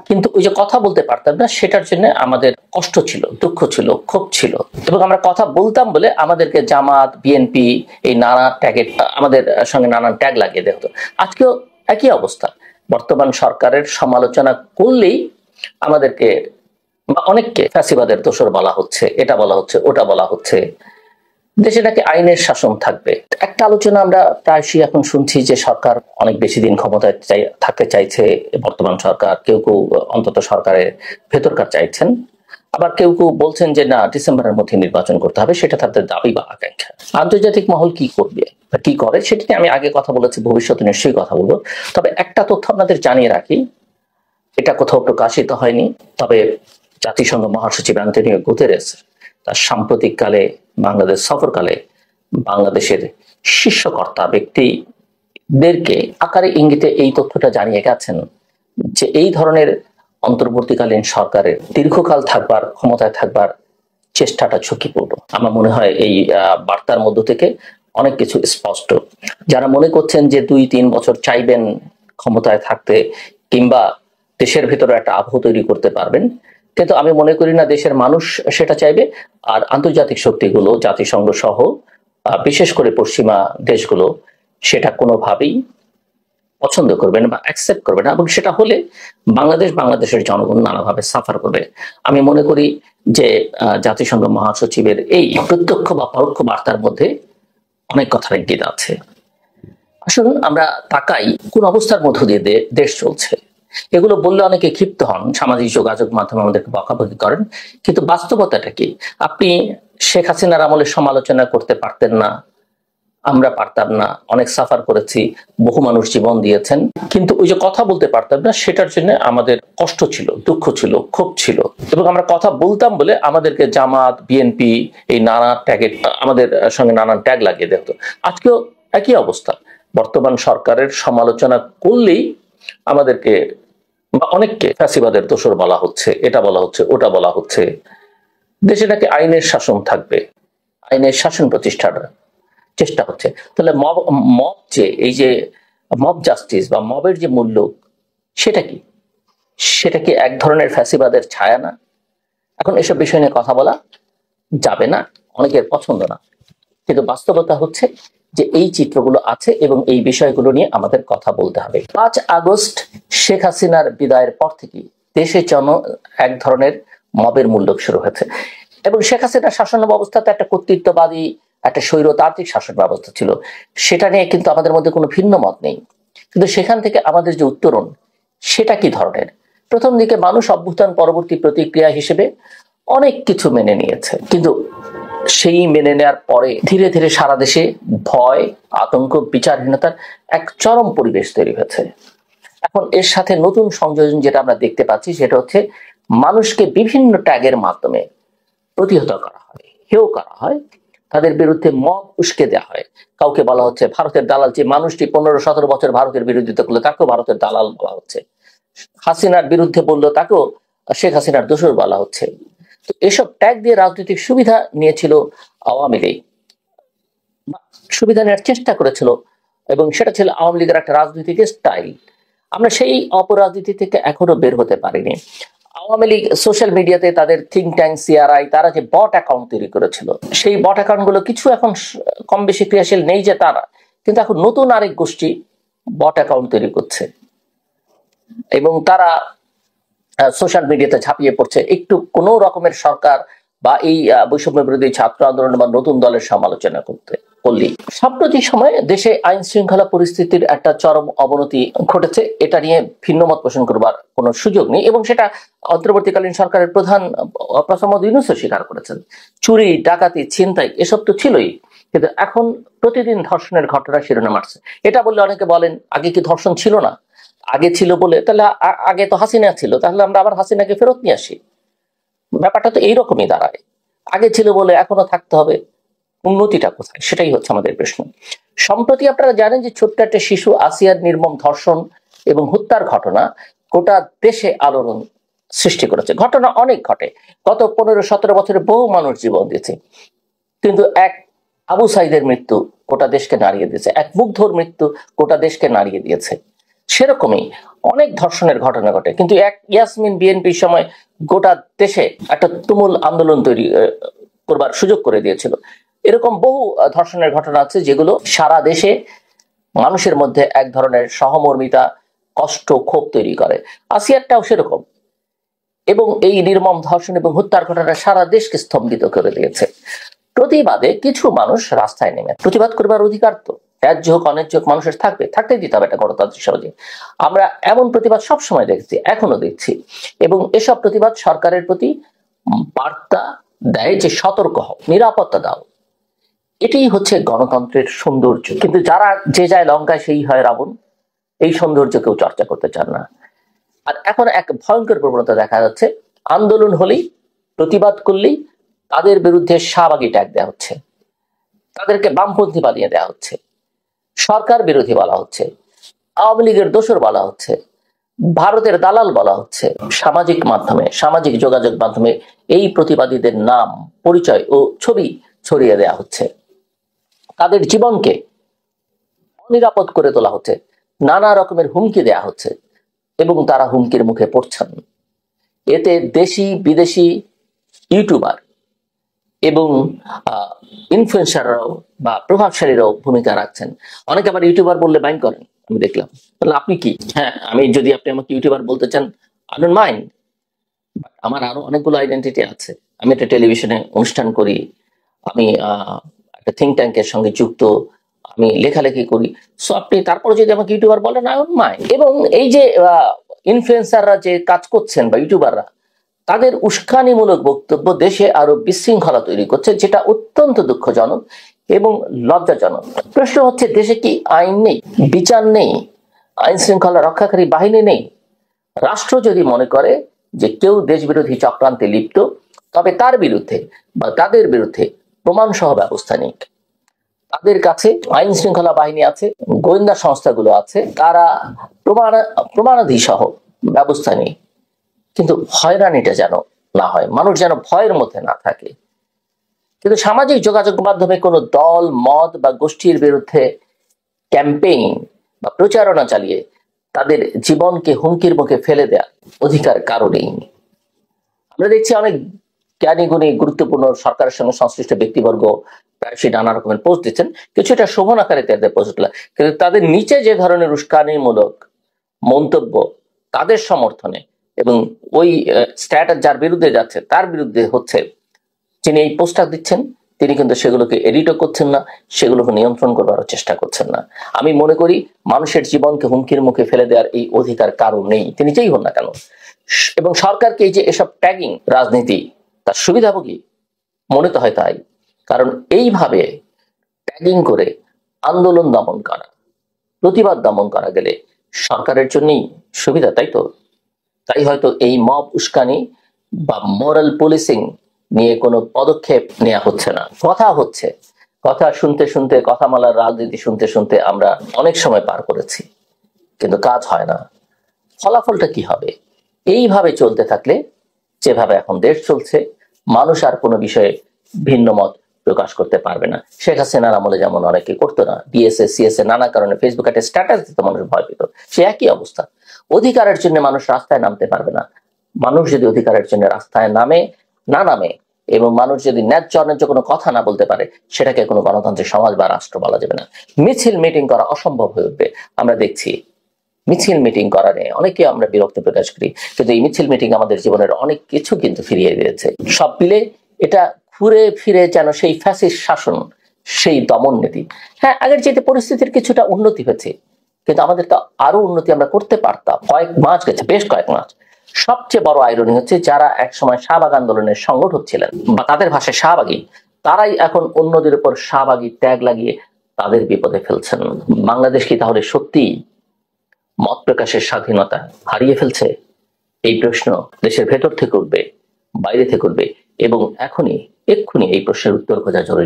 কিন্তু ওই যে কথা বলতে পারতাম না, সেটার জন্য আমাদের কষ্ট ছিল, দুঃখ ছিল, ক্ষোভ ছিল, এবং আমরা কথা বলতাম বলে আমাদেরকে জামাত, বিএনপি এই নানা ট্যাগের আমাদের সঙ্গে নানান ট্যাগ লাগিয়ে দেওয়া হতো। আজকেও একই অবস্থা। বর্তমান সরকারের সমালোচনা করলেই আমাদেরকে অনেককে ফ্যাসিবাদের দোসর বলা হচ্ছে, এটা বলা হচ্ছে, ওটা বলা হচ্ছে। দেশে নাকি আইনের শাসন থাকবে। একটা আলোচনা আমরা প্রায়শই এখন শুনছি যে সরকার অনেক বেশি দিন ক্ষমতায় থাকতে চাইছে বর্তমান সরকার, কেউ কেউ অন্তত সরকারের ভেতরকার চাইছেন, আবার কেউ কেউ বলছেন যে না, ডিসেম্বরের মধ্যে নির্বাচন করতে হবে, সেটা তাদের দাবি বা আকাঙ্ক্ষা। আন্তর্জাতিক মহল কি করবে বা কি করে সেটা নিয়ে আমি আগে কথা বলেছি, ভবিষ্যতে নিশ্চয়ই কথা বলবো। তবে একটা তথ্য আপনাদের জানিয়ে রাখি, এটা কোথাও প্রকাশিত হয়নি, তবে জাতিসংঘ মহাসচিব অ্যান্টনিও গুতেরেস তার সাম্প্রতিককালে বাংলাদেশ সফরকালে বাংলাদেশের শীর্ষকর্তা ব্যক্তিদেরকে আকারে ইঙ্গিতে এই তথ্যটা জানিয়ে গেছেন যে এই ধরনের অন্তর্বর্তীকালীন সরকারের দীর্ঘকাল থাকবার, ক্ষমতায় থাকবার চেষ্টাটা ঝুঁকিপূর্ণ। আমার মনে হয় এই বার্তার মধ্য থেকে অনেক কিছু স্পষ্ট। যারা মনে করছেন যে 2-3 বছর চাইবেন ক্ষমতায় থাকতে কিংবা দেশের ভিতরে একটা আবহ তৈরি করতে পারবেন, কিন্তু আমি মনে করি না দেশের মানুষ সেটা চাইবে। আর আন্তর্জাতিক শক্তিগুলো, জাতিসংঘ সহ বিশেষ করে পশ্চিমা দেশগুলো সেটা কোনোভাবেই পছন্দ করবে না বা অ্যাকসেপ্ট করবে না, এবং সেটা হলে বাংলাদেশের জনগণ নানাভাবে সাফার করবে। আমি মনে করি যে জাতিসংঘ মহাসচিবের এই প্রত্যক্ষ বা পরোক্ষ বার্তার মধ্যে অনেক কথার ইঙ্গিত আছে। আসুন আমরা তাকাই কোন অবস্থার মধ্য দিয়ে দেশ চলছে। এগুলো বললে অনেকে ক্ষিপ্ত হন, সামাজিক যোগাযোগ মাধ্যমে আমাদেরকে বকাবকি করেন, কিন্তু বাস্তবতাটা কি? আপনি শেখ হাসিনার আমলে সমালোচনা করতে পারতেন না, আমরা পারতাম না, অনেক সাফার করেছি, বহু মানুষ জীবন দিয়েছেন, কিন্তু ওই যে কথা বলতে পারতাম না, সেটার জন্য আমাদের কষ্ট ছিল, দুঃখ ছিল, ক্ষোভ ছিল, এবং আমরা কথা বলতাম বলে আমাদেরকে জামাত, বিএনপি এই নানা ট্যাগের আমাদের সঙ্গে নানান ট্যাগ লাগিয়ে দেওয়া হতো। আজকেও একই অবস্থা। বর্তমান সরকারের সমালোচনা করলেই আমাদেরকে অনেককে ফ্যাসিবাদের দোসর বলা হচ্ছে, এটা বলা হচ্ছে, ওটা বলা হচ্ছে। দেশে নাকি আইনের শাসন থাকবে, আইনের শাসন প্রতিষ্ঠার চেষ্টা হচ্ছে। তাহলে মব যে এই যে মব জাস্টিস বা মবের যে মূল্য, সেটা কি? সেটা কি এক ধরনের ফ্যাসিবাদের ছায়া না? এখন এসব বিষয় নিয়ে কথা বলা যাবে না, অনেকের পছন্দ না, কিন্তু বাস্তবতা হচ্ছে যে এই চিত্রগুলো আছে এবং এই বিষয়গুলো নিয়ে আমাদের কথা বলতে হবে। 5 আগস্ট শেখ হাসিনার বিদায়ের পর থেকে দেশে এক ধরনের মবের মূল্য শুরু হয়েছে, এবং শেখ হাসিনার শাসন ব্যবস্থাতে একটা কর্তৃত্ববাদী, একটা স্বৈরতান্ত্রিক শাসন ব্যবস্থা ছিল, সেটা নিয়ে কিন্তু আমাদের মধ্যে কোনো ভিন্ন মত নেই। কিন্তু সেখান থেকে আমাদের যে উত্তরণ, সেটা কি ধরনের? প্রথম দিকে মানুষ অভ্যুত্থান পরবর্তী প্রতিক্রিয়া হিসেবে অনেক কিছু মেনে নিয়েছে, কিন্তু সেই মেনে নেওয়ার পরে ধীরে ধীরে সারা দেশে ভয়, আতঙ্ক, বিচারহীনতার এক চরম পরিবেশ তৈরি হয়েছে। এখন এর সাথে নতুন সংযোজন যেটা আমরা দেখতে পাচ্ছি, সেটা হচ্ছে মানুষকে বিভিন্ন ট্যাগের মাধ্যমে প্রতিহত করা হয়, হেয় করা হয়, তাদের বিরুদ্ধে মব উস্কে দেওয়া হয়। কাউকে বলা হচ্ছে ভারতের দালাল, যে মানুষটি 15-17 বছর ভারতের বিরোধিতা করলো তাকেও ভারতের দালাল বলা হচ্ছে, হাসিনার বিরুদ্ধে বললো তাকেও শেখ হাসিনার দোসর বলা হচ্ছে। তো এসব ট্যাগ দিয়ে রাজনৈতিক সুবিধা নিয়েছিল আওয়ামী লীগ, সুবিধা নেওয়ার চেষ্টা করেছিল, এবং সেটা ছিল আওয়ামী লীগের একটা রাজনৈতিক স্টাইল। আমরা সেই অপরাজনীতি থেকে এখনো বের হতে পারিনি। আওয়ামী লীগ সোশ্যাল মিডিয়াতে তাদের থিঙ্ক ট্যাঙ্ক, সিআরআই, তারা যে বট অ্যাকাউন্ট তৈরি করেছিল, সেই বট অ্যাকাউন্ট গুলো কিছু এখন কম বেশি ক্রিয়াশীল নেই যে তারা, কিন্তু এখন নতুন আরেক গোষ্ঠী বট অ্যাকাউন্ট তৈরি করছে এবং তারা সোশ্যাল মিডিয়াতে ঝাঁপিয়ে পড়ছে একটু কোনো রকমের সরকার বা এই বৈষম্য বিরোধী ছাত্র আন্দোলন বা নতুন দলের সমালোচনা করলেই। সাম্প্রতিক সময়ে দেশে আইন শৃঙ্খলা পরিস্থিতির একটা চরম অবনতি ঘটেছে, এটা নিয়ে ভিন্ন মত পোষণ করবার কোনো সুযোগ নেই, এবং সেটা অন্তর্বর্তীকালীন সরকারের প্রধান মোহাম্মদ ইউনূসও স্বীকার করেছেন। চুরি, ডাকাতি, ছিনতাই এসব তো ছিলই, কিন্তু এখন প্রতিদিন ধর্ষণের ঘটনা শিরোনাম আসছে। এটা বললে অনেকে বলেন আগে কি ধর্ষণ ছিল না? আগে ছিল বলে তাহলে আগে তো হাসিনা ছিল, তাহলে আমরা আবার হাসিনাকে ফেরত নিয়ে আসি। ব্যাপারটা তো এইরকমই দাঁড়ায়, আগে ছিল বলে এখনো থাকতে হবে, উন্নতিটা কোথায়? সেটাই হচ্ছে আমাদের প্রশ্ন। সম্প্রতি আপনারা জানেন যে ছোট্ট একটা শিশু আসিয়ার নির্মম ধর্ষণ এবং হত্যার ঘটনা গোটা দেশে আলোড়ন সৃষ্টি করেছে। ঘটনা অনেক ঘটে, গত 15-17 বছরে বহু মানুষ জীবন দিয়েছে, কিন্তু এক আবু সাইদের মৃত্যু গোটা দেশকে নাড়িয়ে দিয়েছে, এক মুগ্ধর মৃত্যু গোটা দেশকে নাড়িয়ে দিয়েছে। সেরকমই অনেক ধর্ষণের ঘটনা ঘটে, কিন্তু এক ইয়াসমিন বিএনপির সময় গোটা দেশে একটা তুমুল আন্দোলন তৈরি করবার সুযোগ করে দিয়েছিল। এরকম বহু ধর্ষণের ঘটনা আছে যেগুলো সারা দেশে মানুষের মধ্যে এক ধরনের সহমর্মিতা, কষ্ট, ক্ষোভ তৈরি করে। আসিয়ারটাও সেরকম। এবং এই নির্মম ধর্ষণ এবং হত্যার ঘটনা সারা দেশকে স্তম্ভিত করে দিয়েছে। প্রতিবাদে কিছু মানুষ রাস্তায় নেমে, প্রতিবাদ করবার অধিকার তো ন্যায্য হোক অন্যায্য হোক মানুষের থাকবে, থাকতেই দিতে হবে এটা গণতান্ত্রিক সমাজে। আমরা এমন প্রতিবাদ সবসময় দেখছি, এখনো দেখছি, এবং এসব প্রতিবাদ সরকারের প্রতি বার্তা দেয় যে সতর্ক হও, নিরাপত্তা দাও। এটাই হচ্ছে গণতন্ত্রের সৌন্দর্য। কিন্তু যারা যে যায় লঙ্কায় সেই হয় রাবণ, এই সৌন্দর্য কেউ চর্চা করতে চান না। আর এখন এক ভয়ঙ্কর প্রবণতা দেখা যাচ্ছে, আন্দোলন হলেই, প্রতিবাদ করলেই তাদের বিরুদ্ধে শাহবাগী ট্যাগ দেওয়া হচ্ছে, তাদেরকে বামপন্থী বানিয়ে দেওয়া হচ্ছে, সরকার বিরোধী বলা হচ্ছে, আওয়ামী লীগের দোসর বলা হচ্ছে, ভারতের দালাল বলা হচ্ছে। সামাজিক মাধ্যমে, সামাজিক যোগাযোগ মাধ্যমে এই প্রতিবাদীদের নাম, পরিচয় ও ছবি ছড়িয়ে দেওয়া হচ্ছে, তাদের জীবনকে অনিরাপদ করে তোলা হচ্ছে, নানা রকমের হুমকি দেয়া হচ্ছে, এবং তারা হুমকির মুখে পড়ছেন। এতে দেশি বিদেশি ইউটিউবার এবং ইনফ্লুয়েন্সাররাও বা প্রভাবশালীরাও ভূমিকা রাখছেন। অনেকে আবার ইউটিউবার বললে মাইন্ড করেন, আমি দেখলাম। তাহলে আপনি কি? হ্যাঁ, আমি যদি আপনি আমাকে ইউটিউবার বলতে চান, আই ডোন্ট মাইন্ড। আমার আরো অনেকগুলো আইডেন্টিটি আছে। আমি একটা টেলিভিশনে অনুষ্ঠান করি, আমি একটা থিঙ্ক ট্যাঙ্কের সঙ্গে যুক্ত, আমি লেখালেখি করি। সো আপনি তারপরে যদি আমাকে ইউটিউবার বলেন, আই ডোন্ট মাইন্ড। এবং এই যে ইনফ্লুয়েন্সাররা যে কাজ করছেন বা ইউটিউবাররা, তাদের উস্কানিমূলক বক্তব্য দেশে আরো বিশৃঙ্খলা তৈরি করছে, যেটা অত্যন্ত দুঃখজনক এবং লজ্জাজনক। প্রশ্ন হচ্ছে, দেশে কি আইন নেই, বিচার নেই, আইন শৃঙ্খলা রক্ষাকারী বাহিনী নেই? রাষ্ট্র যদি মনে করে যে কেউ দেশবিরোধী চক্রান্তে লিপ্ত, তবে তার বিরুদ্ধে বা তাদের বিরুদ্ধে প্রমাণ সহ ব্যবস্থা নিক। তাদের কাছে আইন শৃঙ্খলা বাহিনী আছে, গোয়েন্দা সংস্থাগুলো আছে, তারা প্রমাণাদি সহ ব্যবস্থা নেই। কিন্তু হয়রানিটা যেন না হয়, মানুষ যেন ভয়ের মধ্যে না থাকে। কিন্তু সামাজিক যোগাযোগ মাধ্যমে কোনো দল, মত বা গোষ্ঠীর বিরুদ্ধে ক্যাম্পেইন বা প্রচারণা চালিয়ে তাদের জীবনকে হুমকির মুখে ফেলে দেয়া অধিকার কারো নেই। আমরা দেখছি অনেক জ্ঞানী গুণী গুরুত্বপূর্ণ সরকারের সঙ্গে সংশ্লিষ্ট ব্যক্তিবর্গ প্রায়শই নানা রকমের পোস্ট দিচ্ছেন, কিছুটা শোভন আকারে তাদের পোস্ট, কিন্তু তাদের নিচে যে ধরনের উস্কানিমূলক মন্তব্য তাদের সমর্থনে এবং ওই স্ট্যাটাস যার বিরুদ্ধে যাচ্ছে তার বিরুদ্ধে হচ্ছে, যিনি এই পোস্টটা দিচ্ছেন তিনি কিন্তু সেগুলোকে এডিটও করছেন না, সেগুলোকে নিয়ন্ত্রণ করবার চেষ্টা করছেন না। আমি মনে করি মানুষের জীবনকে হুমকির মুখে ফেলে দেওয়ার এই অধিকার কারো নেই, তিনি যেই হন না কেন। এবং সরকারকে এই যে এসব ট্যাগিং রাজনীতি, তার সুবিধাভোগী মনে তো হয় তাই। কারণ এইভাবে ট্যাগিং করে আন্দোলন দমন করা, প্রতিবাদ দমন করা গেলে সরকারের জন্যই সুবিধা, তাই তো? তাই হয়তো এই মব উস্কানি বা মোরাল পুলিশিং নিয়ে কোনো পদক্ষেপ নেওয়া হচ্ছে না। কথা হচ্ছে, কথা শুনতে শুনতে, কথামালার রাজনীতি শুনতে শুনতে আমরা অনেক সময় পার করেছি, কিন্তু কাজ হয় না। ফলাফলটা কি হবে? এইভাবে চলতে থাকলে, যেভাবে এখন দেশ চলছে, মানুষ আর কোনো বিষয়ে ভিন্ন মত প্রকাশ করতে পারবে না। শেখ হাসিনার আমলে যেমন অনেকে করতো না, বিএসএ সিএসএ নানা কারণে ফেসবুকে একটা স্ট্যাটাস দিতে মানুষ ভয় পেত, সে একই অবস্থা। অধিকারের জন্য মানুষ রাস্তায় নামতে পারবে না। মানুষ যদি অধিকারের জন্য রাস্তায় নামে এবং মানুষ যদি ন্যায্য অন্যায্য কোনো কথা না বলতে পারে, সেটাকে কোনো গণতান্ত্রিক সমাজ বা রাষ্ট্র বলা যাবে না। মিছিল মিটিং করা অসম্ভব হয়ে উঠবে। আমরা দেখছি মিছিল মিটিং করা নিয়ে অনেকে আমরা বিরক্ত প্রকাশ করি, কিন্তু এই মিছিল মিটিং আমাদের জীবনের অনেক কিছু কিন্তু ফিরিয়ে দিয়েছে। সব মিলে এটা ঘুরে ফিরে যেন সেই ফ্যাসিস্ট শাসন, সেই দমন নীতি। হ্যাঁ, আগের চাইতে পরিস্থিতির কিছুটা উন্নতি হয়েছে, কিন্তু আমাদের তো আরো উন্নতি আমরা করতে পারতাম। কয়েক মাস গেছে, বেশ কয়েক মাস। সবচেয়ে বড় আইরনি হচ্ছে, যারা একসময় শাহবাগ আন্দোলনের সংগঠক ছিলেন বা তাদের ভাষায় শাহবাগী, তারাই এখন অন্যদের উপর শাহবাগী ট্যাগ লাগিয়ে তাদের বিপদে ফেলছেন। বাংলাদেশ কি তাহলে সত্যি মত প্রকাশের স্বাধীনতা হারিয়ে ফেলছে? এই প্রশ্ন দেশের ভেতর থেকে উঠবে, বাইরে থেকে উঠবে, এবং এক্ষুনি এই প্রশ্নের উত্তর খোঁজা জরুরি।